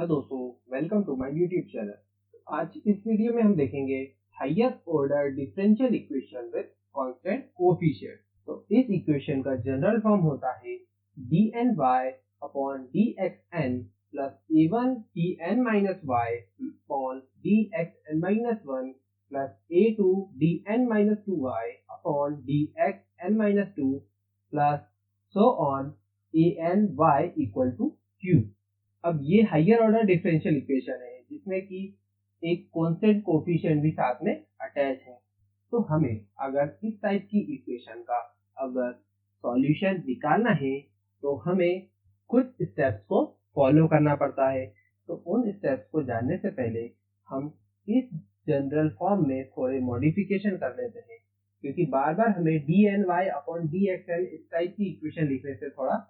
Hello दोस्तों, welcome to my YouTube channel. आज इस वीडियो में हम देखेंगे higher order differential equation with constant coefficient. तो इस इक्वेशन का जनरल फॉर्म होता है dny upon dxn plus a1 dn minus y upon dxn minus 1 plus a2 dn minus 2y upon dxn minus 2 plus so on an y equal to q। अब ये higher order differential equation है जिसमें कि एक constant coefficient भी साथ में attach है। तो हमें अगर इस टाइप की इक्वेशन का अगर सॉल्यूशन निकालना है तो हमें कुछ स्टेप्स को फॉलो करना पड़ता है। तो उन स्टेप्स को जानने से पहले हम इस जनरल फॉर्म में थोड़े मॉडिफिकेशन कर लेते हैं, क्योंकि बार बार हमें dny अपॉन dxn इस टाइप की इक्वेशन लिखने से थोड़ा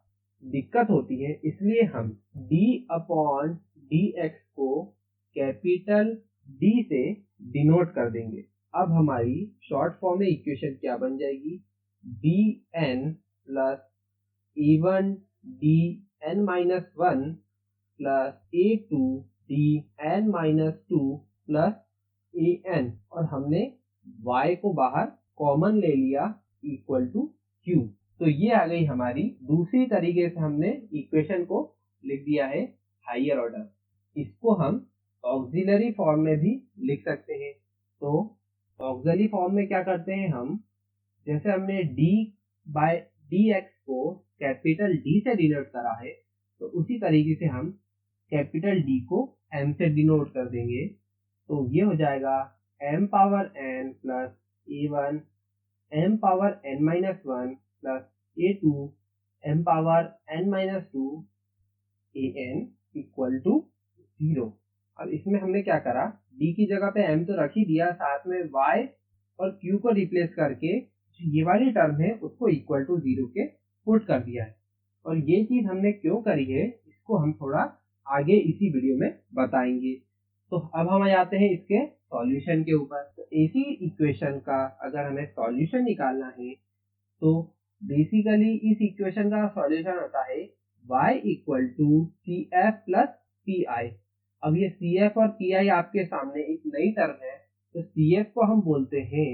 दिक्कत होती है। इसलिए हम d अपॉन dx को कैपिटल D से डिनोट कर देंगे। अब हमारी शॉर्ट फॉर्म में इक्वेशन क्या बन जाएगी, dn plus a1 dn minus 1 plus a2 dn minus 2 plus an, और हमने y को बाहर कॉमन ले लिया इक्वल टू q। तो ये आ गई हमारी दूसरी तरीके से हमने इक्वेशन को लिख दिया है हायर ऑर्डर। इसको हम ऑक्सिलरी फॉर्म में भी लिख सकते हैं। तो ऑक्सिलरी फॉर्म में क्या करते हैं हम, जैसे हमने d बाय dx को कैपिटल D से डिनोट करा है, तो उसी तरीके से हम कैपिटल D को m से डिनोट कर देंगे। तो ये हो जाएगा m power n plus a1 m power n minus 1 plus a2 m power n minus 2 an equal to 0। अब इसमें हमने क्या करा, d की जगह पे m तो रख ही दिया, साथ में y और q को रिप्लेस करके ये वाली टर्म है उसको इक्वल टू 0 के पुट कर दिया है। और ये चीज हमने क्यों करी है इसको हम थोड़ा आगे इसी वीडियो में बताएंगे। तो अब हम आ जाते हैं इसके सॉल्यूशन के ऊपर। तो इसी इक्वेशन का अगर हमें सॉल्यूशन निकालना है तो बेसिकली इस इक्वेशन का सॉल्यूशन होता है y equal to CF plus PI। अब ये CF और PI आपके सामने एक नई टर्म है। तो CF को हम बोलते हैं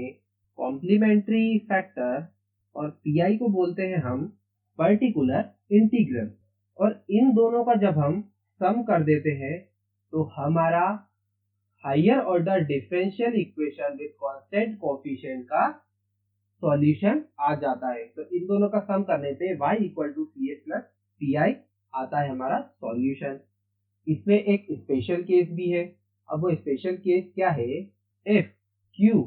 कॉम्प्लीमेंट्री फैक्टर और PI को बोलते हैं हम पर्टिकुलर इंटीग्रल। और इन दोनों का जब हम सम कर देते हैं तो हमारा higher order differential equation with constant coefficient का सॉल्यूशन आ जाता है। तो इन दोनों का सम करने पे y equal to CF plus PI आता है हमारा सॉल्यूशन। इसमें एक स्पेशल केस भी है। अब वो स्पेशल केस क्या है, इफ q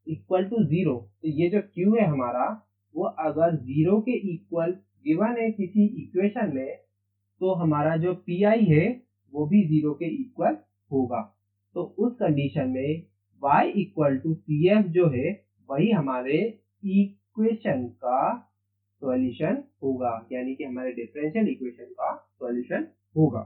इक्वल टू 0, तो ये जो q है हमारा वो अगर 0 के इक्वल गिवन है किसी इक्वेशन में, तो हमारा जो PI है वो भी 0 के इक्वल होगा। तो उस कंडीशन में y इक्वल टू CF जो है वही हमारे इक्वेशन का सॉल्यूशन होगा, यानी कि हमारे डिफरेंशियल इक्वेशन का सॉल्यूशन होगा।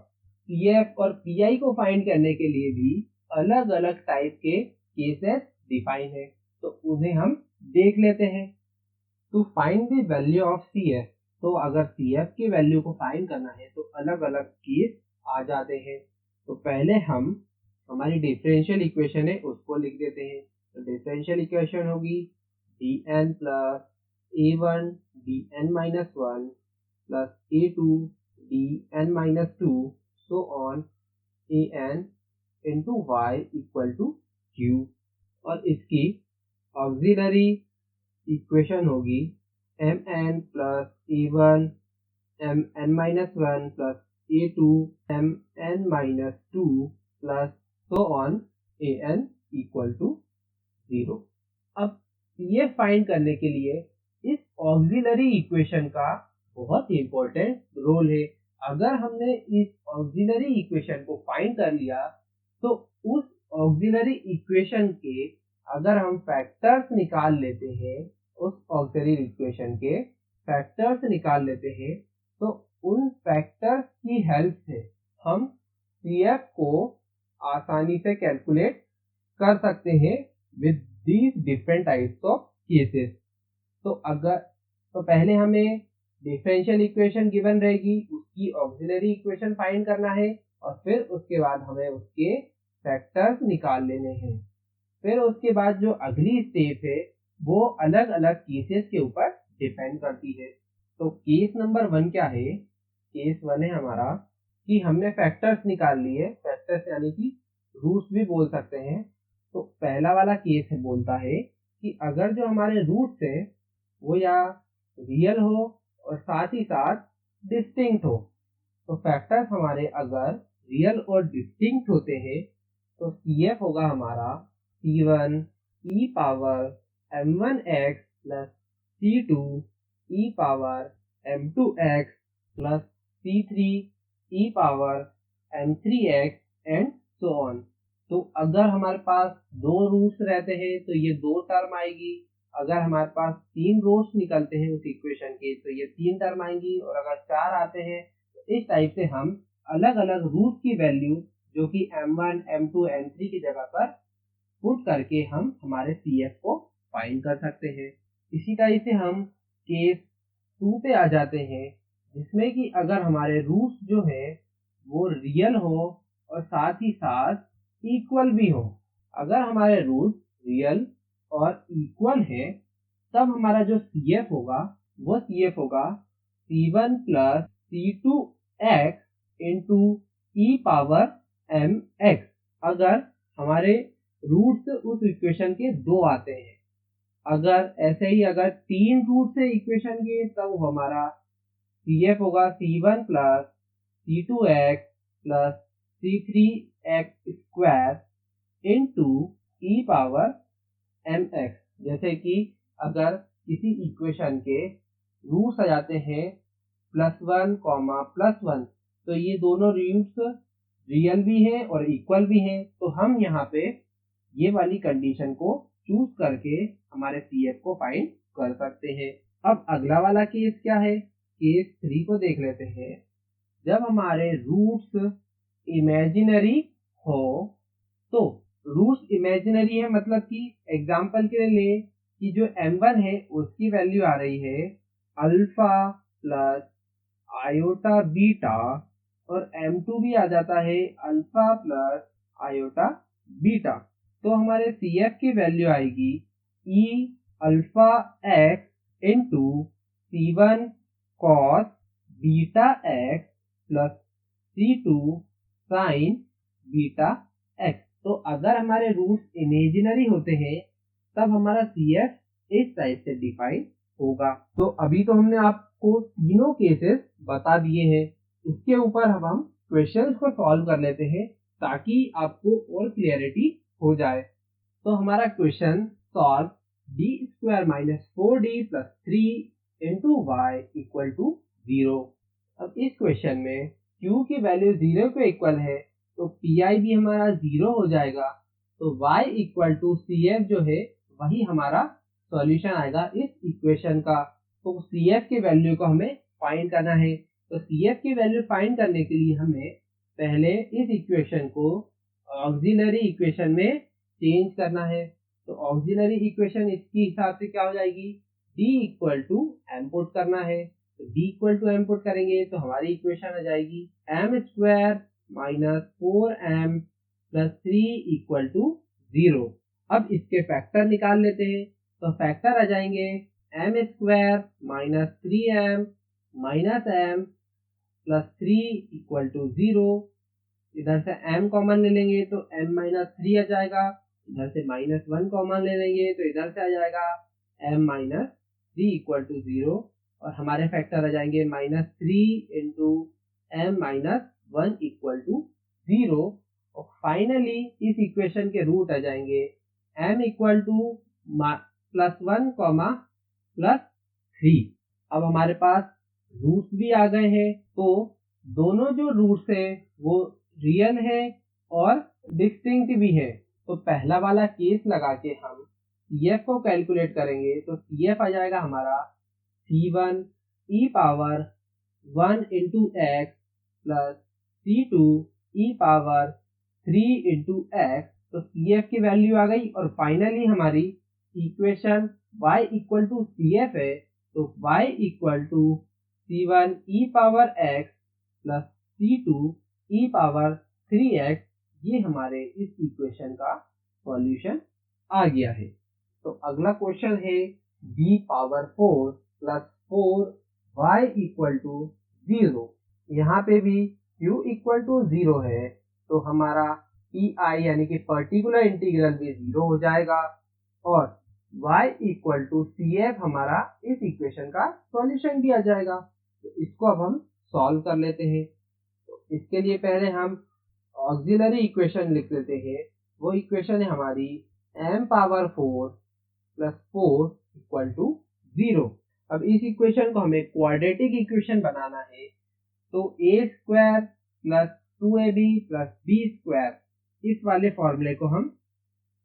CF और PI को फाइंड करने के लिए भी अलग अलग टाइप के केसेस डिफाइन है, तो उन्हें हम देख लेते हैं। To find the value of CF, तो अगर CF की वैल्यू को फाइंड करना है तो अलग अलग केस आ जाते हैं। तो पहले हम हमारी डिफरेंशियल इक्वेशन है उसको लिख देते हैं। तो डिफरेंशियल इक्वेशन होगी dn plus a1 dn minus 1 plus a2 dn minus 2 so on an into y equal to q। और इसकी ऑक्सिलरी इक्वेशन होगी mn plus a1 mn minus 1 plus a2 mn minus 2 plus so on an equal to 0। अब ये find करने के लिए इस auxiliary equation का बहुत ही इंपॉर्टेंट रोल है। अगर हमने इस ऑक्सिलरी इक्वेशन को फाइंड कर लिया तो उस ऑक्सिलरी इक्वेशन के अगर हम फैक्टर्स निकाल लेते हैं, उस ऑक्सिलरी इक्वेशन के फैक्टर्स निकाल लेते हैं, तो उन फैक्टर्स की हेल्प से हम CF को आसानी से कैलकुलेट कर सकते हैं with these different types of cases। तो पहले हमें डिफरेंशियल इक्वेशन गिवन रहेगी, उसकी ऑक्सिलरी इक्वेशन फाइंड करना है और फिर उसके बाद हमें उसके फैक्टर्स निकाल लेने हैं। फिर उसके बाद जो अगली स्टेप है वो अलग अलग केसेस के ऊपर डिपेंड करती है। तो केस नंबर 1 क्या है? केस 1 है हमारा कि हमने फैक्टर्स निकाल लिए, फैक्टर्स यानी कि रूट्स भी बोल सकते हैं। तो पहला वाला केस है बोलता है कि अगर जो हमारे रूट्स है वो या रियल हो और साथ ही साथ डिस्टिंक्ट हो। तो फैक्टर्स हमारे अगर रियल और डिस्टिंक्ट होते हैं तो CF होगा हमारा C1 e power m1x plus C2 e power m2x plus C3 e power m3x and so on. तो अगर हमारे पास दो रूट्स रहते हैं तो ये दो टर्म आएगी। अगर हमारे पास 3 रूट्स निकलते हैं उस इक्वेशन के तो ये 3 टर्म आएंगी। और अगर 4 आते हैं तो इस टाइप से हम अलग अलग रूट की वैल्यू जो कि m1, m2, m3 की जगह पर पुट करके हम हमारे CF को फाइंड कर सकते हैं। इसी टाइप से हम केस 2 पे आ जाते हैं जिसमें कि अगर हमारे रूट्स जो है वो रियल हो और साथ ही साथ इक्वल भी हो। अगर हमारे रूट रियल और इक्वल है तब हमारा जो CF होगा वो CF होगा C1 plus C2x into e power mx। अगर हमारे रूट्स उस इक्वेशन के दो आते हैं। अगर ऐसे ही अगर 3 रूट से इक्वेशन के तब हमारा CF होगा C1 plus C2x plus C3x square into e power mx। जैसे कि अगर किसी इक्वेशन के रूट्स आ जाते हैं +1, +1 तो ये दोनों रूट्स रियल भी हैं और इक्वल भी हैं। तो हम यहाँ पे ये वाली कंडीशन को चूज करके हमारे CF को फाइंड कर सकते हैं। अब अगला वाला केस क्या है? केस 3 को देख लेते हैं। जब हमारे रूट्स इमेजिनरी हो तो रूट्स इमेजिनरी है मतलब कि एग्जांपल के लिए कि जो m1 है उसकी वैल्यू आ रही है अल्फा प्लस आयोटा बीटा और m2 भी आ जाता है अल्फा प्लस आयोटा बीटा। तो हमारे CF की वैल्यू आएगी e alpha x into C1 cos beta x plus C2 sign beta x। तो अगर हमारे रूट्स इमेजिनरी होते हैं तब हमारा CF इस टाइप से डिफाइन होगा। तो अभी तो हमने आपको तीनों केसेस बता दिए हैं। इसके ऊपर हम क्वेश्चंस को सॉल्व कर लेते हैं ताकि आपको और क्लियरिटी हो जाए। तो हमारा question solve d² - 4d + 3 into y equal to 0। अब इस क्वेश्चन में q की वैल्यू 0 के इक्वल है तो pi भी हमारा 0 हो जाएगा। तो y इक्वल टू CF जो है वही हमारा सॉल्यूशन आएगा इस इक्वेशन का। तो CF की वैल्यू को हमें फाइंड करना है। तो CF की वैल्यू फाइंड करने के लिए हमें पहले इस इक्वेशन को ऑक्सिलरी इक्वेशन में चेंज करना है। तो ऑक्सिलरी इक्वेशन इसके हिसाब से क्या हो जाएगी? d equal to m put करना है। तो d equal to m put करेंगे तो हमारी इक्वेशन आ जाएगी m² - 4m + 3 इक्वल टू 0। अब इसके फैक्टर निकाल लेते हैं। तो फैक्टर आ जाएंगे m² - 3m - m + 3 equal to 0। इधर से m कॉमन ले लेंगे तो m - 3 आ जाएगा। इधर से -1 कॉमन ले लेंगे तो इधर से आ जाएगा m - 3 इक्वल टू 0। और हमारे फैक्टर आ जाएंगे -3 इंटू m - 1 इक्वल टू 0। और फाइनली इस इक्वेशन के रूट आ जाएंगे m इक्वल टू +1, +3। अब हमारे पास रूट्स भी आ गए हैं। तो दोनों जो रूट्स है वो रियल है और डिस्टिंक्ट भी है। तो पहला वाला केस लगा के हम CF को कैलकुलेट करेंगे। तो CF आ जाएगा हमारा C1 e power 1 into x plus C2 e power 3 into x। तो CF की वैल्यू आ गई। और फाइनली हमारी equation y equal to CF है। तो y equal to C1 e power x plus C2 e power 3x, ये हमारे इस इक्वेशन का सॉल्यूशन आ गया है। तो अगला क्वेश्चन है b power 4 plus 4y equal to 0। यहाँ पे भी q इक्वल टू 0 है तो हमारा ei यानी कि पर्टिकुलर इंटीग्रल भी 0 हो जाएगा और y इक्वल टू cf हमारा इस इक्वेशन का सॉल्यूशन भी आ जाएगा। तो इसको अब हम सॉल्व कर लेते हैं। तो इसके लिए पहले हम ऑक्सिलरी इक्वेशन लिख लेते हैं। वो इक्वेशन है हमारी m power 4 plus 4 equal to 0। अब इस इक्वेशन को हमें क्वाड्रेटिक इक्वेशन बनाना है तो a square plus 2ab plus b square इस वाले फॉर्मूले को हम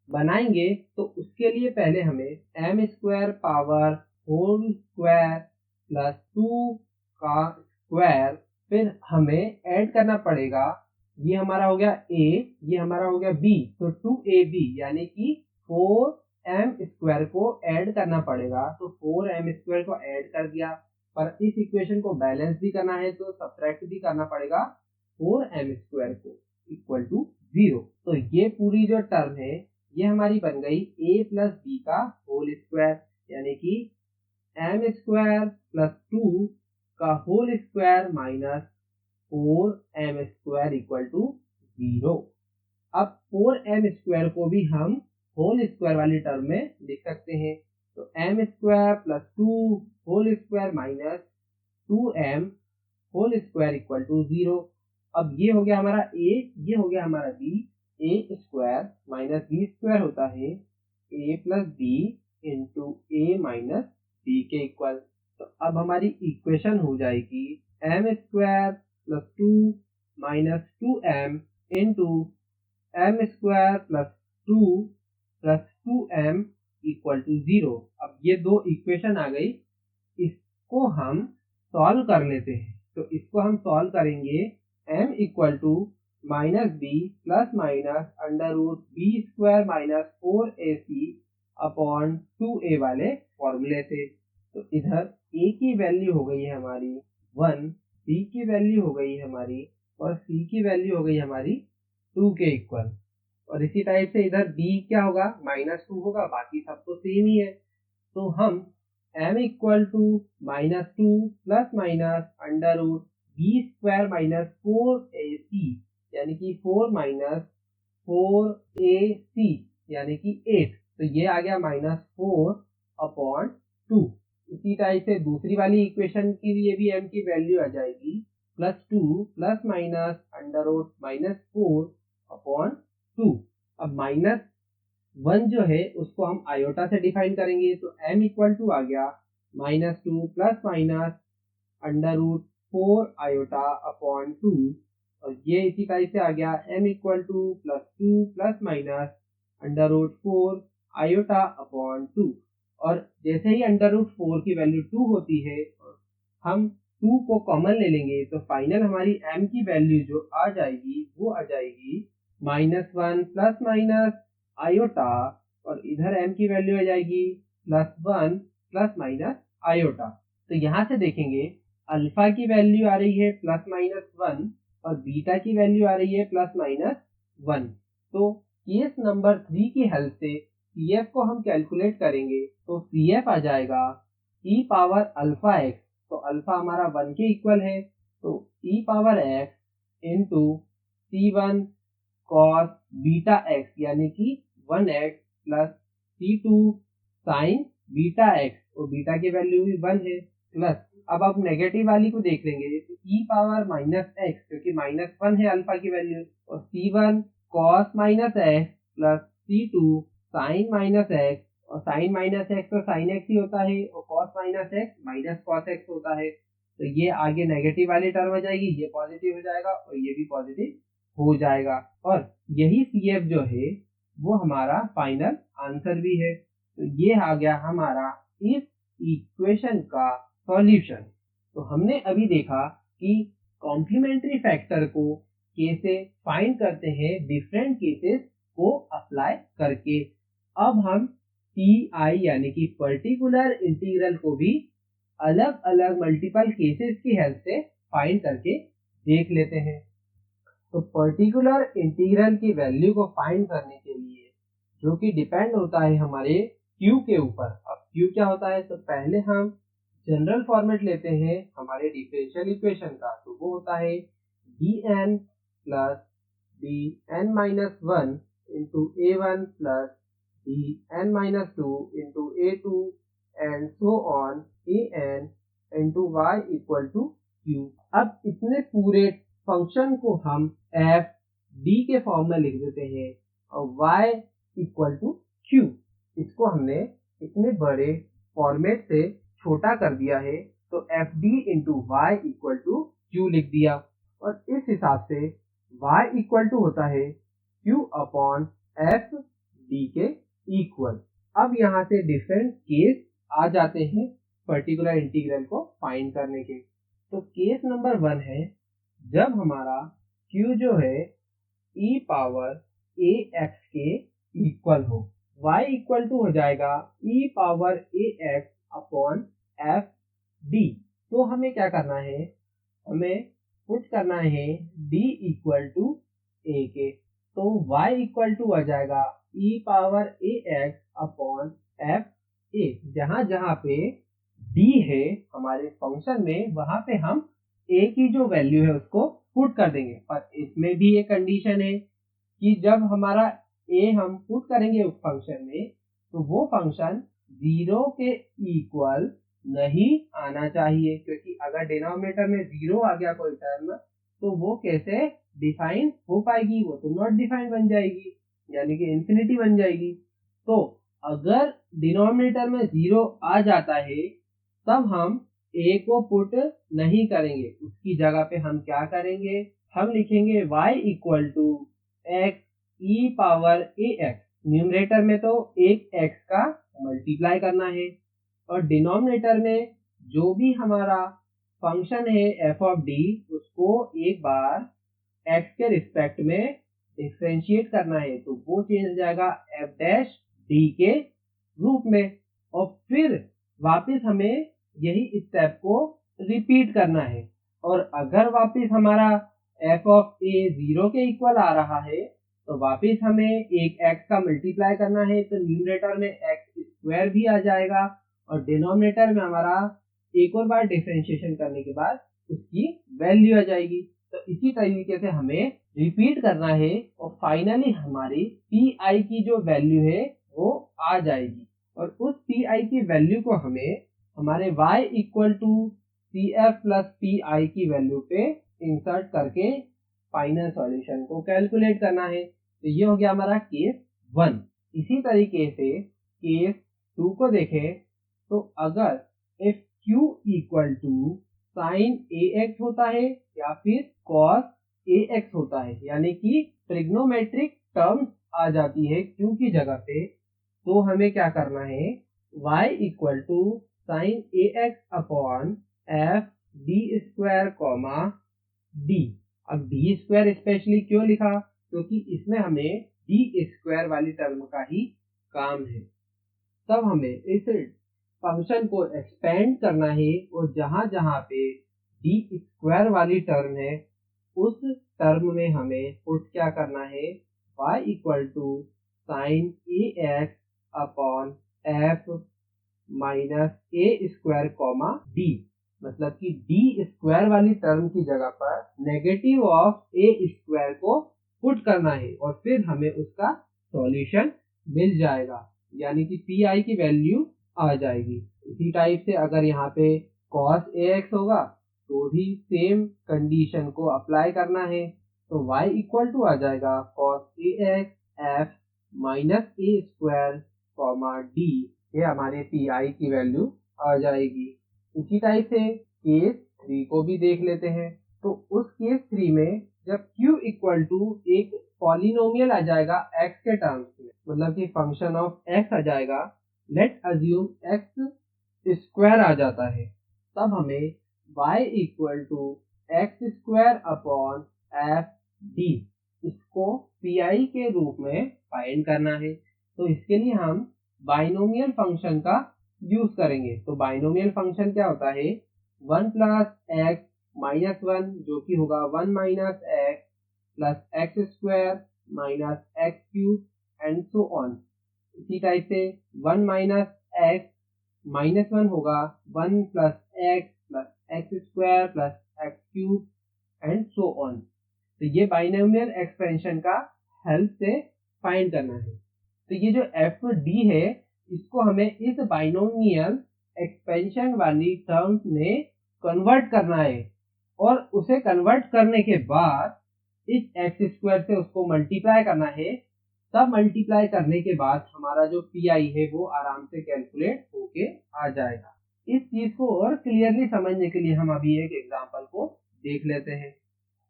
बनाएंगे। तो उसके लिए पहले हमें m square power whole square plus 2 का स्क्वायर, फिर हमें ऐड करना पड़ेगा। ये हमारा हो गया a, ये हमारा हो गया b, तो 2ab यानी कि 4m स्क्वायर को ऐड करना पड़ेगा। तो 4m स्क्वायर को ऐड कर दिया, पर इस इक्वेशन को बैलेंस भी करना है तो सब्ट्रैक्ट भी करना पड़ेगा 4m स्क्वायर को इक्वल टू 0। तो ये पूरी जो टर्म है ये हमारी बन गई a प्लस b का होल स्क्वायर यानी कि m स्क्वायर प्लस 2 का whole square minus 4m square equal to 0। अब 4m स्क्वायर को भी हम होल स्क्वायर वाली टर्म में लिख सकते हैं। तो m square plus 2 whole square minus 2m whole square equal to 0। अब ये हो गया हमारा a, ये हो गया हमारा b। a square minus b square होता है a plus b into a minus b के इक्वल। तो अब हमारी इक्वेशन हो जाएगी m square plus 2 minus 2m into m square plus 2 plus 2m equal to 0। अब ये दो इक्वेशन आ गई, इसको हम सॉल्व कर लेते हैं। तो इसको हम सॉल्व करेंगे m equal to minus b plus minus under root b square minus 4ac upon 2a वाले फॉर्मूले से। तो इधर a की वैल्यू हो गई है हमारी 1, b की वैल्यू हो गई है हमारी और c की वैल्यू हो गई हमारी 2 के इक्वल। और इसी टाइप से इधर b क्या होगा, -2 होगा, बाकी सब तो सेम ही है। तो हम m equal to -2 plus minus under root b square minus 4ac यानी कि 4 माइनस 4ac यानी कि 8। तो ये आ गया -4 अपॉन 2। इसी टाइप से दूसरी वाली इक्वेशन के लिए भी m की वैल्यू आ जाएगी +2 plus minus under root -4 upon 2। अब -1 जो है उसको हम आयोटा से डिफाइन करेंगे। तो m इक्वल टू आ गया -2 plus minus under root 4 iota upon 2। और ये इसी टाइप से आ गया m equal to +2 plus minus under root 4 iota upon 2। और जैसे ही अंडर रूट 4 की वैल्यू 2 होती है हम 2 को कॉमन ले लेंगे तो फाइनल हमारी m की वैल्यू जो आ जाएगी वो आ जाएगी -1 प्लस माइनस आयोटा और इधर m की वैल्यू आ जाएगी +1 प्लस माइनस आयोटा। तो यहाँ से देखेंगे अल्फा की वैल्यू आ रही है +-1 और बीटा की वैल्यू आ रही है +-1। तो केस नंबर 3 की हेल्प से CF को हम कैलकुलेट करेंगे। तो CF आ जाएगा e पावर अल्फा x। तो अल्फा हमारा 1 के इक्वल है तो e power x into C1 cos beta x यानी कि 1x plus C2 sign beta x और बीटा की वैल्यू भी 1 है प्लस। अब आप नेगेटिव वाली को देख लेंगे तो e पावर -x क्योंकि -1 है अल्फा की वैल्यू और C1 cos -x plus C2 sine -x और साइन -x तो साइन x ही होता है और cos -x minus cos x होता है। तो ये आगे नेगेटिव वाली टर्म हो जाएगी, ये पॉजिटिव हो जाएगा और ये भी पॉजिटिव हो जाएगा और यही CF जो है वो हमारा फाइनल आंसर भी है। तो ये आ गया हमारा इस इक्वेशन का सॉल्यूशन। तो हमने अभी देखा कि कॉम्प्लीमेंट्री फैक्टर को कैसे फाइंड करते हैं डिफरेंट केसेस को अप्लाई करके। अब हम PI यानी कि पर्टिकुलर इंटीग्रल को भी अलग अलग मल्टीपल केसेस की हेल्प से फाइंड करके देख लेते हैं। तो पर्टिकुलर इंटीग्रल की वैल्यू को फाइंड करने के लिए, जो कि डिपेंड होता है हमारे q के ऊपर। अब q क्या होता है, तो पहले हम जनरल फॉर्मेट लेते हैं हमारे डिफरेंशियल इक्वेशन का। तो वो होता है dn plus dn minus 1 into a1 plus dn minus 2 into a2 and so on an into y equal to q। अब इतने पूरे फंक्शन को हम f d के फॉर्म में लिख देते हैं और y इक्वल टू q। इसको हमने इतने बड़े फॉर्मेट से छोटा कर दिया है, तो F D into Y equal to Q लिख दिया। और इस हिसाब से y इक्वल टू होता है q अपॉन एफ डी के इक्वल। अब यहाँ से डिफरेंट केस आ जाते हैं पर्टिकुलर इंटीग्रल को फाइंड करने के। तो केस नंबर 1 है जब हमारा q जो है e पावर ax के इक्वल हो। y इक्वल टू हो जाएगा e power ax upon F D. तो हमें क्या करना है, हमें पुट करना है d इक्वल टू a के। तो y इक्वल टू आ जाएगा e power ax upon F A. जहां जहां पे d है हमारे फंक्शन में, वहां पे हम a की जो वैल्यू है उसको पुट कर देंगे। पर इसमें भी एक कंडीशन है कि जब हमारा a हम पुट करेंगे उस फंक्शन में, तो वो फंक्शन 0 के इक्वल नहीं आना चाहिए, क्योंकि अगर डिनोमिनेटर में 0 आ गया कोई टर्म, तो वो कैसे डिफाइन हो पाएगी, वो तो नॉट डिफाइंड बन जाएगी, यानी कि इंफिनिटी बन जाएगी। तो अगर डिनोमिनेटर में 0 आ जाता है तब हम a को पुट नहीं करेंगे, उसकी जगह पे हम क्या करेंगे, हम लिखेंगे y equal to X E power A X. Numerator में तो एक x का मल्टीप्लाई करना है और डिनोमिनेटर में जो भी हमारा फंक्शन है एफ ऑफ डी, उसको एक बार x के रिस्पेक्ट में डिफरेंशिएट करना है, तो वो चेंज हो जाएगा एफ डैश डी के रूप में। और फिर वापस हमें यही स्टेप को रिपीट करना है। और अगर वापस हमारा एफ ऑफ ए 0 के इक्वल आ रहा है, तो वापस हमें एक x का मल्टीप्लाई करना है, तो न्यूमरेटर में x स्क्वायर भी आ जाएगा और डिनोमिनेटर में हमारा एक और बार डिफरेंशिएशन करने के बाद उसकी वैल्यू आ जाएगी। तो इसी तरीके से हमें रिपीट करना है और फाइनली हमारी पी की जो वैल्यू है वो आ जाएगी। और उस पी की वैल्यू को हमें हमारे y equal to C F plus P की वैल्यू पे इंसर्ट करके फाइनल सॉल्यूशन को कैलकुलेट करना है। तो ये हो गया हमारा केस 1। इसी तरीके से केस 2 को देखें, तो अगर if q equal to sine ax होता है या फिर cos ax होता है, यानी कि ट्रिग्नोमेट्रिक टर्म्स आ जाती है q की जगह पे, तो हमें क्या करना है, y equal to sine ax upon F D square comma D. अब डी स्क्वायर स्पेशली क्यों लिखा, क्योंकि इसमें हमें डी स्क्वायर वाली टर्म का ही काम है। तब हमें इस फंक्शन को एक्सपेंड करना है और जहां जहां पे डी स्क्वायर वाली टर्म है उस टर्म में हमें पुट क्या करना है, y equal to sine A X upon F minus A square comma D. मतलब कि डी स्क्वायर वाली टर्म की जगह पर नेगेटिव ऑफ ए स्क्वायर को पुट करना है और फिर हमें उसका सॉल्यूशन मिल जाएगा, यानी कि पी की वैल्यू आ जाएगी। इसी टाइप से अगर यहाँ पे cos ax होगा तो भी सेम कंडीशन को अप्लाई करना है, तो y इक्वल टू आ जाएगा cos ax f minus A square comma D. ये हमारे पी की वैल्यू आ जाएगी। इसी टाइप से केस 3 को भी देख लेते हैं। तो उस केस 3 में जब q इक्वल टू एक पॉलिनोमियल आ जाएगा x के टर्म्स में, मतलब कि फंक्शन ऑफ x आ जाएगा, लेट अज्यूम x स्क्वायर आ जाता है, तब हमें y equal to X square upon F D इसको पी के रूप में फाइंड करना है। तो इसके लिए हम बाइनोमियल फंक्शन का यूज करेंगे। तो बाइनोमियल फंक्शन क्या होता है, 1 प्लस एक्स माइनस 1 जो कि होगा 1 minus x plus x square minus x cube and so on. इसी टाइप से 1 माइनस एक्स माइनस 1 होगा 1 plus x square plus x cube and so on. तो ये बाइनोमियल एक्सपेंशन का हेल्प से फाइंड करना है। तो ये जो एफ डी है इसको हमें इस बाइनोमियल एक्सपेंशन वाली टर्म्स में कन्वर्ट करना है और उसे कन्वर्ट करने के बाद इस एक्स स्क्वायर से उसको मल्टीप्लाई करना है। तब मल्टीप्लाई करने के बाद हमारा जो पी आई है वो आराम से कैलकुलेट होके आ जाएगा। इस चीज को और क्लियरली समझने के लिए हम अभी एक एग्जांपल को देख लेते हैं।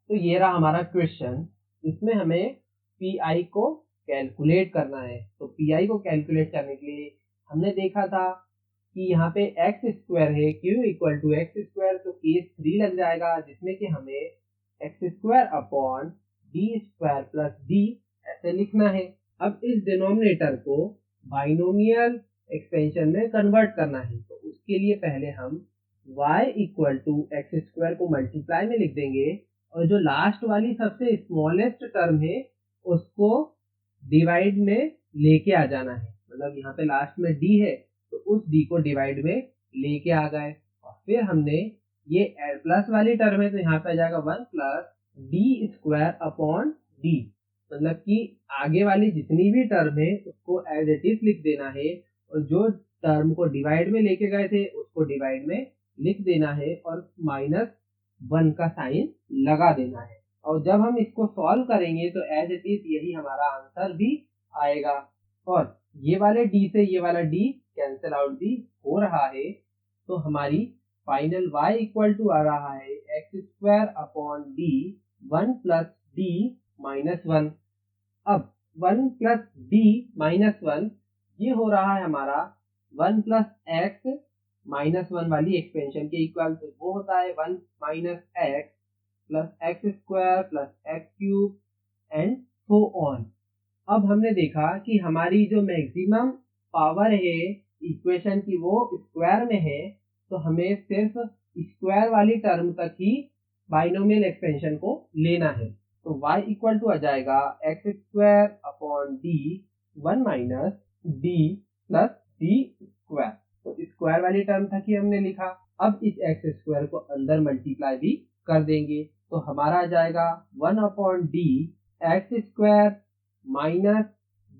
तो ये रहा हमारा क्वेश्चन, इसमें हमें पी आई को कैलकुलेट करना है। तो पी आई को कैलकुलेट करने के लिए हमने देखा था कि यहाँ पे एक्स स्क्वायर है, Q equal to X square, तो केस 3 लग जाएगा जिसमें कि हमें X square upon D square plus D ऐसे लिखना है। अब इस डिनोमिनेटर को बाइनोमियल एक्सपेंशन में कन्वर्ट करना है। तो उसके लिए पहले हम y equal to X square को मल्टीप्लाई में लिख देंगे और जो लास्ट वाली सबसे स्मॉलेस्ट टर्म है उसको डिवाइड में लेके आ जाना है। मतलब यहाँ पे लास्ट में d है तो उस d को डिवाइड में लेके आ गए और फिर हमने ये प्लस वाली टर्म है तो यहाँ पे आ जाएगा 1 plus D square upon D. मतलब कि आगे वाली जितनी भी टर्म है उसको एज इट इज लिख देना है और जो टर्म को डिवाइड में लेके गए थे उसको डिवाइड में लिख देना है और -1 का साइन लगा देना है। और जब हम इसको सॉल्व करेंगे तो एज इट इज यही हमारा आंसर भी आएगा और ये वाले डी से ये वाला डी कैंसिल आउट भी हो रहा है। तो हमारी फाइनल y इक्वल टू आ रहा है x square upon D 1 plus d minus 1। अब 1 प्लस डी माइनस 1 ये हो रहा है हमारा 1 प्लस एक्स माइनस 1 वाली एक्सपेंशन के इक्वल। तो वो होता है 1 minus x plus x square plus x cube and so on. अब हमने देखा कि हमारी जो मैक्सिमम पावर है इक्वेशन की वो स्क्वायर में है, तो हमें सिर्फ स्क्वायर वाली टर्म तक ही बाइनोमियल एक्सपेंशन को लेना है। तो y इक्वल टू आ जाएगा X square upon D 1 minus D plus D square. तो स्क्वायर वाली टर्म तक ही हमने लिखा। अब इस एक्स स्क्वायर को अंदर मल्टीप्लाई भी कर देंगे तो हमारा आ जाएगा 1 upon D x square minus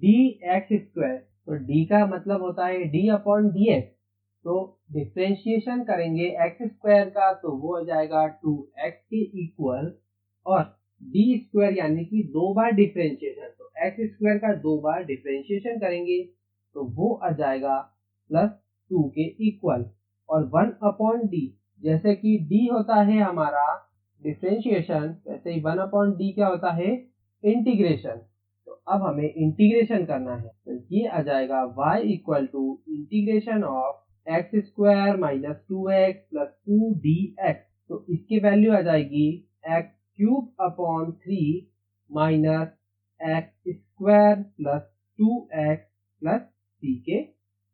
D x square. तो डी का मतलब होता है डी अपॉन डी एक्स। तो डिफ्रेंशिएशन करेंगे एक्स स्क्वायर का तो वो हो जाएगा 2x के इक्वल और डी स्क्वायर यानी कि 2 बार डिफ्रेंशिएशन। तो एक्स स्क्वायर का 2 बार डिफ्रेंशिएशन करेंगे तो वो आ जाएगा प्लस 2 के इक्वल और 1 अपॉन डी। जैसे कि डी होता है हमारा डिफ्रेंशिएशन वैसे ही 1 अपॉन डी क्या होता है इंटीग्रेशन। तो अब हमें इंटीग्रेशन करना है तो ये आ जाएगा y equal to integration of X square minus 2x plus 2dx। तो इसकी वैल्यू आ जाएगी X cube upon 3 minus X square plus 2x plus 3 के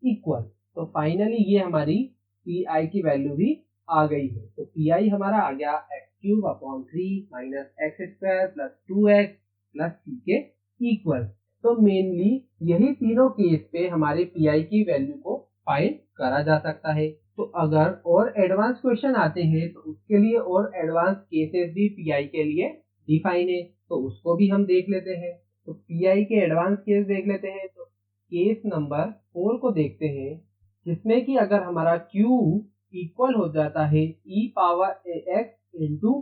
इक्वल। तो फाइनली ये हमारी पी आई की वैल्यू भी आ गई है। तो पी आई हमारा आ गया x cube upon 3 minus X square plus 2x plus 3 के इक्वल। तो मेनली यही तीनों केस पे हमारे पी आई की वैल्यू को फाइंड करा जा सकता है। तो अगर और एडवांस क्वेश्चन आते हैं तो उसके लिए और एडवांस केसेस भी पीआई के लिए डिफाइन है तो उसको भी हम देख लेते हैं। तो पीआई के एडवांस केस देख लेते हैं। तो केस नंबर 4 को देखते हैं जिसमें कि अगर हमारा Q इक्वल हो जाता है e power ax into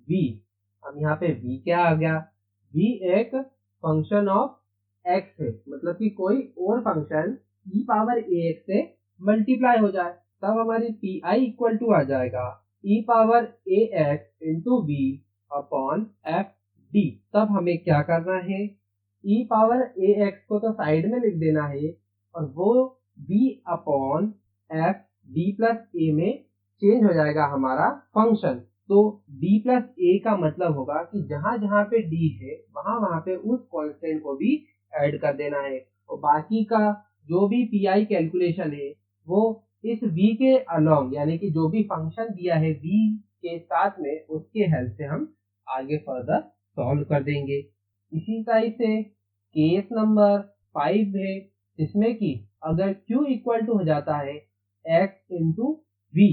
v। हम यहाँ पे v क्या आ गया, v एक फंक्शन ऑफ x है, मतलब कि कोई और फंक्शन e पावर ax से मल्टीप्लाई हो जाए तब हमारी पी आई इक्वल टू आ जाएगा e power ax into V upon F D. तब हमें क्या करना है, e पावर ax को तो साइड में लिख देना है और वो v upon F d plus a में चेंज हो जाएगा हमारा फंक्शन। तो d प्लस ए का मतलब होगा कि जहां जहां पे d है वहां वहां पे उस कांस्टेंट को भी ऐड कर देना है और बाकी का जो भी पी आई कैलकुलेशन है वो इस v के अलोंग यानी कि जो भी फंक्शन दिया है v के साथ में उसके हेल्प से हम आगे फर्दर सॉल्व कर देंगे। इसी टाइप से केस नंबर 5 है, जिसमें कि अगर Q इक्वल टू हो जाता है x इंटू वी,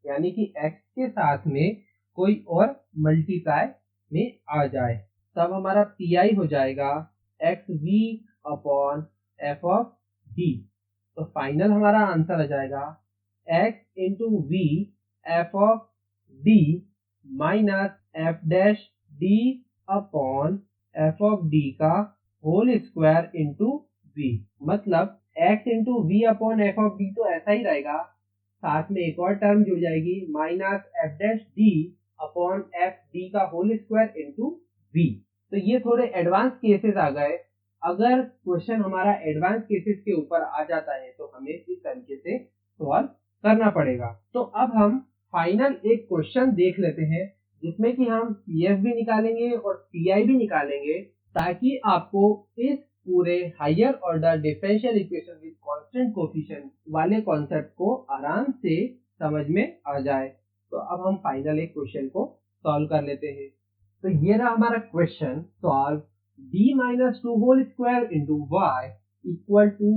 यानी कि x के साथ में कोई और मल्टीप्लाई में आ जाए, तब हमारा PI हो जाएगा XV upon F of D. तो फाइनल हमारा आंसर आ जाएगा x into V F of D minus F dash D upon F of D का होल स्क्वायर इंटू वी। मतलब x into V upon F of D तो ऐसा ही रहेगा, साथ में एक और टर्म जुड़ जाएगी minus F dash D upon F D का होल स्क्वायर इंटू वी। तो ये थोड़े एडवांस केसेस आ गए। अगर क्वेश्चन हमारा एडवांस केसेस के ऊपर आ जाता है तो हमें इस तरीके से सॉल्व करना पड़ेगा। तो अब हम फाइनल एक क्वेश्चन देख लेते हैं, जिसमें कि हम पीएफ भी निकालेंगे और पीआई भी निकालेंगे, ताकि आपको इस पूरे higher order differential equation with constant coefficient वाले कॉन्सेप्ट को आराम से समझ में आ जाए। तो अब हम फाइनल एक क्वेश्चन को सॉल्व कर लेते हैं। तो ये रहा हमारा question, solve d minus two whole square into Y equal to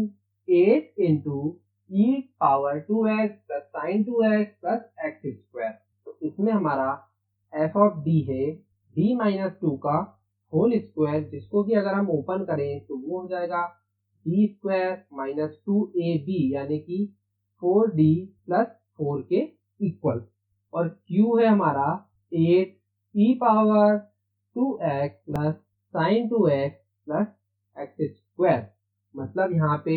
8 into E power 2x plus sine 2x plus x square. तो इसमें हमारा एफ ऑफ डी है d माइनस टू का होल स्क्वायर, जिसको कि अगर हम ओपन करें तो वो हो जाएगा डी स्क्वायर माइनस 2ab, यानी कि 4d प्लस 4 के इक्वल। और q है हमारा 8 e power 2x plus sine 2x plus x square. मतलब यहाँ पे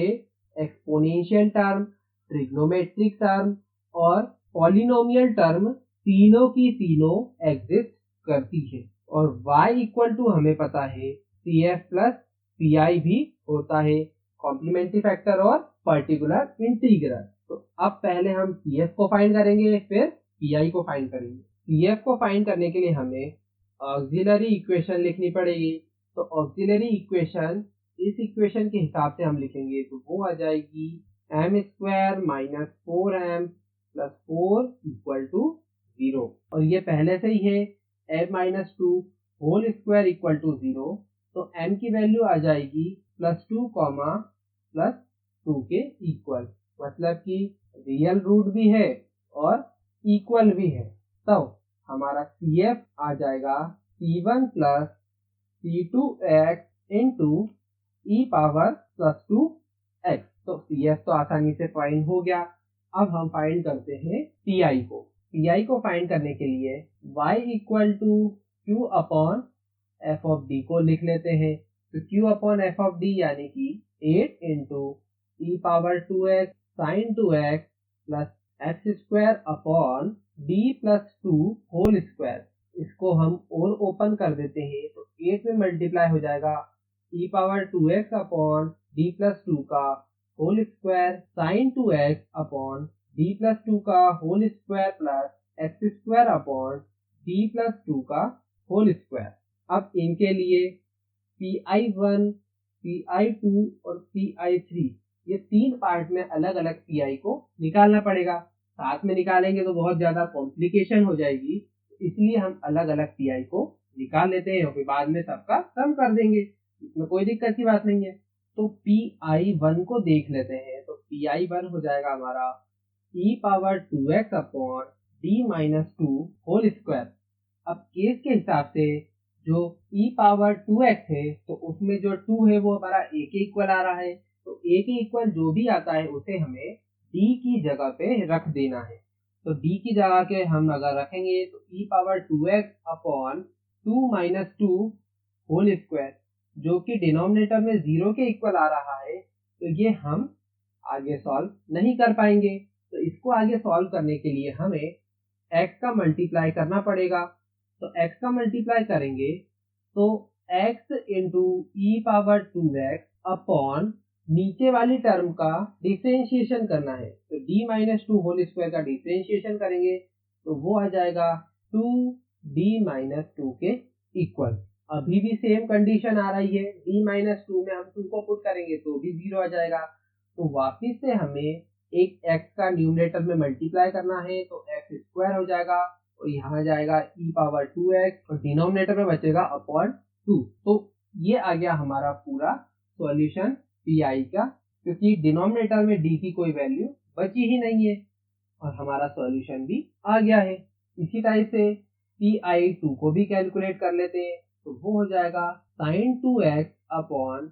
एक्सपोनेंशियल टर्म, ट्रिग्नोमेट्रिक टर्म और पॉलिनोमियल टर्म तीनों की तीनों एग्जिस्ट करती है। और y इक्वल टू हमें पता है CF प्लस PI भी होता है, कॉम्प्लीमेंट्री फैक्टर और पर्टिकुलर इंटीग्रल। तो अब पहले हम CF को फाइंड करेंगे, फिर PI को फाइंड करेंगे। CF को फाइंड करने के लिए हमें ऑक्सिलरी इक्वेशन लिखनी पड़ेगी। तो ऑक्सिलरी इक्वेशन इस इक्वेशन के हिसाब से हम लिखेंगे, तो वो आ जाएगी m square minus 4m plus 4 equal to 0। और ये पहले से ही है m minus 2 whole square equal to 0। तो m की वैल्यू आ जाएगी प्लस 2 कॉमा प्लस 2 के इक्वल। मतलब कि रियल रूट भी है और इक्वल भी है। तो हमारा CF आ जाएगा C1 प्लस C2x इंटू ई पावर प्लस 2x। तो CF तो आसानी से फाइंड हो गया। अब हम फाइंड करते हैं PI को। PI को फाइंड करने के लिए y equal to Q upon F of d को लिख लेते हैं। तो Q upon F of d यानी कि 8 इंटू ई power 2x sine 2x plus x square upon d plus 2 whole square. इसको हम और ओपन कर देते हैं, तो 8 में मल्टीप्लाई हो जाएगा e power 2x upon d plus 2 का whole square sine 2x upon d plus 2 का whole square plus x square upon d plus 2 का होल स्क्वायर। अब इनके लिए PI1, PI2 और PI3 ये तीन पार्ट में अलग अलग PI को निकालना पड़ेगा। साथ में निकालेंगे तो बहुत ज्यादा कॉम्प्लिकेशन हो जाएगी, इसलिए हम अलग अलग PI को निकाल लेते हैं और फिर बाद में सबका सम कर देंगे, इसमें कोई दिक्कत की बात नहीं है। तो PI1 को देख लेते हैं। तो PI1 हो जाएगा हमारा e power 2x upon d minus 2 whole square. अब केस के हिसाब से जो e पावर 2x है, तो उसमें जो 2 है वो हमारा a के इक्वल आ रहा है। तो a के इक्वल जो भी आता है उसे हमें d की जगह पे रख देना है। तो d की जगह के हम अगर रखेंगे तो e power 2x upon 2 minus 2 whole square, जो कि डिनोमिनेटर में 0 के इक्वल आ रहा है, तो ये हम आगे सॉल्व नहीं कर पाएंगे। तो इसको आगे सॉल्व करने के लिए हमें x का मल्टीप्लाई करना पड़ेगा। तो x का मल्टीप्लाई करेंगे तो x इंटू ई पावर 2x अपॉन नीचे वाली टर्म का डिफरेंशिएशन करना है। तो d माइनस 2 होल स्क्वायर का डिफरेंशिएशन करेंगे तो वो आ जाएगा 2d माइनस 2 के इक्वल। अभी भी सेम कंडीशन आ रही है, d माइनस 2 में हम 2 को पुट करेंगे तो भी 0 आ जाएगा। तो वापिस से हमें एक x का न्यूमरेटर में मल्टीप्लाई करना है, तो x स्क्वायर हो जाएगा और यहाँ जाएगा e पावर 2x और डिनोमिनेटर में बचेगा अपॉन 2। तो ये आ गया हमारा पूरा सॉल्यूशन pi का, क्योंकि डिनोमिनेटर में d की कोई वैल्यू बची ही नहीं है और हमारा सॉल्यूशन भी आ गया है। इसी टाइप से pi2 को भी कैलकुलेट कर लेते हैं, तो वो हो जाएगा sin 2x upon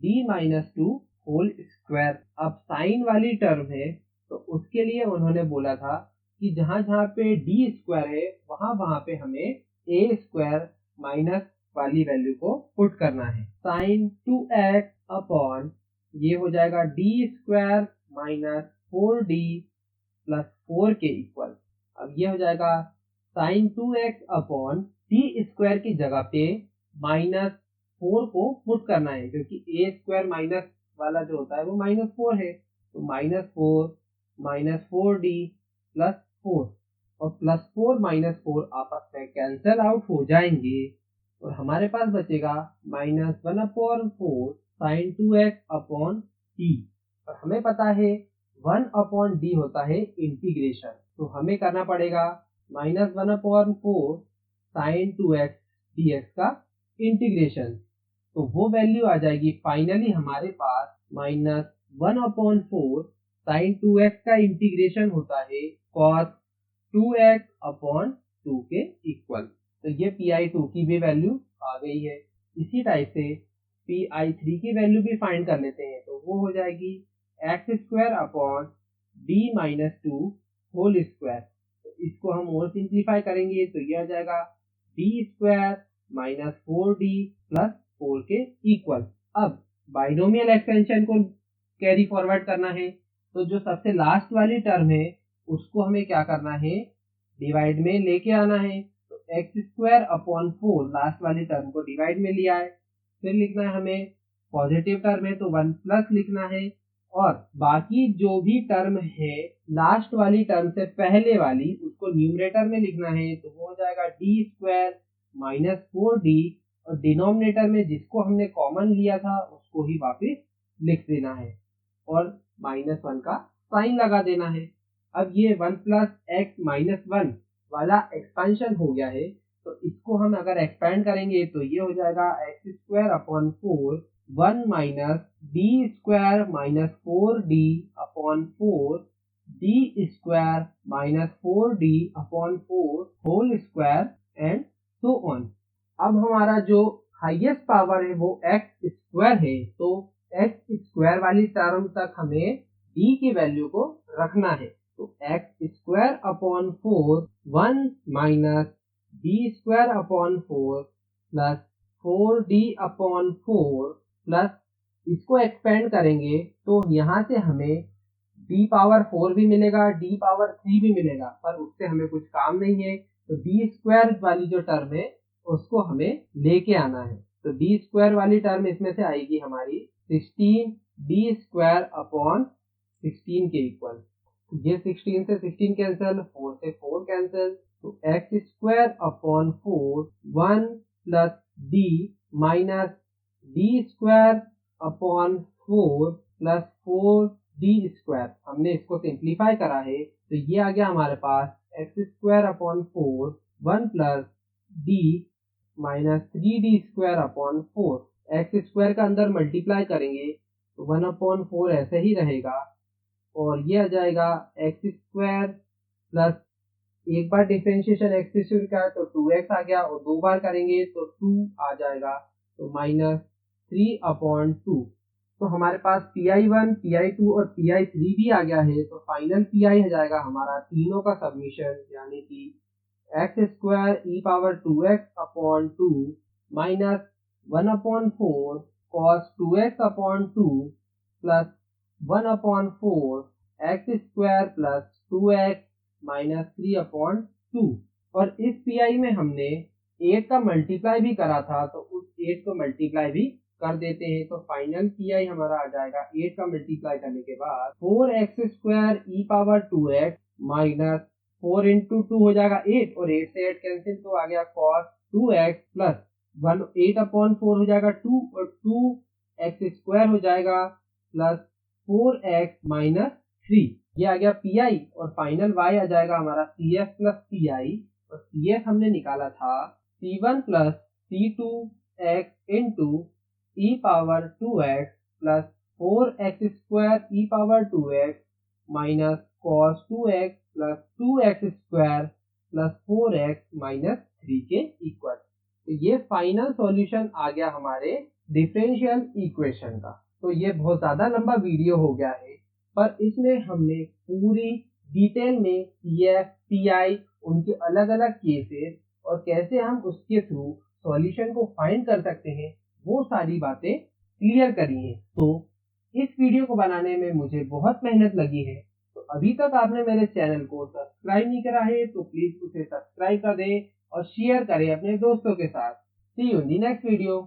d minus 2 whole square. अब साइन वाली टर्म है तो उसके लिए उन्होंने बोला था कि जहां जहां पे डी स्क्वायर है वहां पे हमें ए स्क्वायर माइनस वाली वैल्यू को पुट करना है। साइन 2x अपॉन ये हो जाएगा D square minus 4d plus 4 के इक्वल। अब ये हो जाएगा sign 2x upon D square की जगह पे माइनस 4 को पुट करना है, क्योंकि ए स्क्वायर माइनस वाला जो होता है वो माइनस 4 है, तो माइनस 4d प्लस 4 और प्लस 4 माइनस 4 आपस में कैंसल आउट हो जाएंगे और हमारे पास बचेगा minus 1/4 sign 2x upon D. और हमें पता है 1/d होता है इंटीग्रेशन, तो हमें करना पड़ेगा माइनस 1/4 साइन 2x dx का इंटीग्रेशन। तो वो वैल्यू आ जाएगी फाइनली हमारे पास माइनस 1/4 साइन 2x का इंटीग्रेशन होता है cos 2x अपॉन 2 के इक्वल। तो ये pi2 की भी वैल्यू आ गई है। इसी टाइप से pi3 की वैल्यू भी फाइंड कर लेते हैं, तो वो हो जाएगी x square upon d minus 2 whole square. तो इसको हम और सिंप्लीफाई करेंगे तो यह आ जाएगा d square minus 4d plus 4 के इक्वल। अब बाइनोमियल एक्सपेंशन को कैरी फॉरवर्ड करना है, तो जो सबसे लास्ट वाली टर्म है उसको हमें क्या करना है, डिवाइड में लेके आना है। तो एक्स स्क्वायर अपॉन 4 लास्ट वाली टर्म को डिवाइड में लिया है, फिर लिखना है हमें पॉजिटिव टर्म है तो 1 प्लस लिखना है और बाकी जो भी टर्म है लास्ट वाली टर्म से पहले वाली उसको न्यूमरेटर में लिखना है, तो वो हो जाएगा डी स्क्वायर माइनस 4d और डिनोमिनेटर में जिसको हमने कॉमन लिया था उसको ही वापस लिख देना है और माइनस 1 का साइन लगा देना है। अब ये 1 प्लस एक्स माइनस 1 वाला एक्सपेंशन हो गया है, तो इसको हम अगर एक्सपेंड करेंगे तो ये हो जाएगा X square upon 4 1 minus D square minus 4d upon 4 D square minus 4d upon 4 whole square and so on. अब हमारा जो हाईएस्ट पावर है वो एक्स स्क्वायर है, तो एक्स स्क्वायर वाली टर्म तक हमें d की वैल्यू को रखना है। तो x square upon 4 1 minus D square upon 4 plus 4d upon 4 plus इसको एक्सपेंड करेंगे तो यहाँ से हमें d पावर 4 भी मिलेगा, d पावर 3 भी मिलेगा, पर उससे हमें कुछ काम नहीं है। तो डी स्क्वायर वाली जो टर्म है उसको हमें लेके आना है। तो डी स्क्वायर वाली टर्म इसमें से आएगी हमारी 16 डी स्क्वायर अपॉन 16 के इक्वल। ये 16 से 16 कैंसिल, 4 से 4 कैंसिल, तो x square upon 4 1 plus d minus D square upon 4 plus 4 D square. हमने इसको सिंप्लीफाई करा है तो ये आ गया हमारे पास x square upon 4 1 plus d minus 3d square upon 4। X square का अंदर मल्टीप्लाई करेंगे तो 1/4 ऐसे ही रहेगा और ये आ जाएगा एक्स स्क्वायर प्लस एक बार डिफरेंशिएशन एक्स से शुरू किया तो 2x आ गया और दो बार करेंगे तो 2 आ जाएगा, तो माइनस 3/2। तो हमारे पास pi1 pi2 और pi3 भी आ गया है। तो फाइनल pi हो जाएगा हमारा तीनों का सबमिशन, यानी कि x square e power 2x upon 2 minus 1/4 cos 2x upon 2 plus 1/4 x square plus 2x minus 3/2। और इस pi में हमने 8 का मल्टीप्लाई भी करा था तो उस 8 को मल्टीप्लाई भी कर देते हैं। तो फाइनल pi हमारा आ जाएगा 8 का मल्टीप्लाई करने के बाद 4x square e power 2x minus 4 into 2 हो जाएगा 8 और 8 से 8 कैंसिल, तो आ गया cos 2x प्लस 8/4 हो जाएगा 2 और 2x स्क्वायर हो जाएगा प्लस 4x माइनस 3। ये आ गया पी और फाइनल y आ जाएगा हमारा सी एफ प्लस सी आई, और सी एफ हमने निकाला था C1 प्लस C2x इंटू ई power 2x plus 4x² e power 2x minus cos 2x plus 2x² plus 4x minus 3 के इक्वल। तो ये फाइनल सॉल्यूशन आ गया हमारे डिफरेंशियल इक्वेशन का। तो ये बहुत ज्यादा लंबा वीडियो हो गया है, पर इसमें हमने पूरी डिटेल में CF, PI, उनके अलग अलग केसेस और कैसे हम उसके थ्रू सॉल्यूशन को फाइंड कर सकते हैं, वो सारी बातें क्लियर करी हैं। तो इस वीडियो को बनाने में मुझे बहुत मेहनत लगी है। तो अभी तक आपने मेरे चैनल को सब्सक्राइब नहीं करा है तो प्लीज उसे सब्सक्राइब कर दें और शेयर करें अपने दोस्तों के साथ। See you in the next video.